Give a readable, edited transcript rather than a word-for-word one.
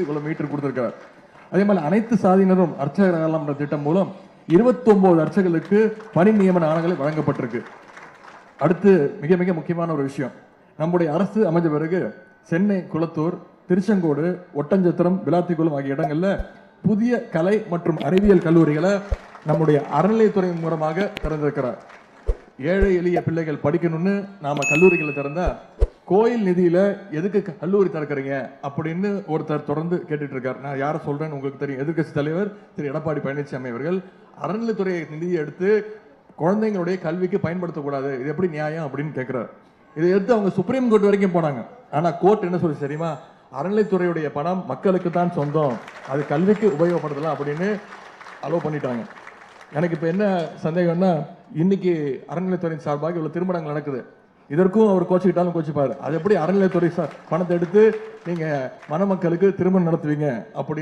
இவ்வளவு மீட்டர் கொடுத்திருக்கிறார். அதே மாதிரி அனைத்து சாதியினரும் அர்ச்சகராகலாம் என்ற திட்டம் மூலம் 29 அர்ச்சகர்களுக்கு பணி நியமன ஆணைகள் வழங்கப்பட்டிருக்கு. அடுத்து மிக மிக முக்கியமான ஒரு விஷயம், நம்முடைய அரசு அமைஞ்ச பிறகு சென்னை குளத்தூர், திருச்செங்கோடு, ஒட்டஞ்சத்திரம், விளாத்திக்குளம் ஆகிய இடங்கள்ல புதிய கலை மற்றும் அறிவியல் கல்லூரிகளை நம்முடைய அறநிலையத்துறை மூலமாக திறந்திருக்கிறார். ஏழை எளிய பிள்ளைகள் படிக்கணும்னு நாம கல்லூரிகளை திறந்தா கோயில் நிதியில எதுக்கு கல்லூரி திறக்கிறீங்க அப்படின்னு ஒருத்தர் தொடர்ந்து கேட்டுட்டு இருக்காரு. நான் யாரை சொல்றேன்னு உங்களுக்கு தெரியும். எதிர்க்கட்சி தலைவர் திரு எடப்பாடி பழனிசாமி அவர்கள் அறநிலைத்துறை நிதியை எடுத்து குழந்தைங்களுடைய கல்விக்கு பயன்படுத்தக்கூடாது, இது எப்படி நியாயம் அப்படின்னு கேட்கிறார். இதை எடுத்து அவங்க சுப்ரீம் கோர்ட் வரைக்கும் போனாங்க. ஆனா கோர்ட் என்ன சொல்லி தெரியுமா, அறநிலைத்துறையுடைய பணம் மக்களுக்கு தான் சொந்தம், அது கல்விக்கு உபயோகப்படுத்தலாம் அப்படின்னு அலோவ் பண்ணிட்டாங்க. எனக்கு இப்ப என்ன சந்தேகம்னா, இன்னைக்கு அறநிலைத்துறையின் சார்பாக இவ்வளவு திருமணங்கள் நடக்குது, இதற்கும் அவர் கோச்சுக்கிட்டாலும் கோச்சுப்பாரு. அது எப்படி அறநிலைத்துறை பணத்தை எடுத்து நீங்க மணமக்களுக்கு திருமணம் நடத்துவீங்க அப்படி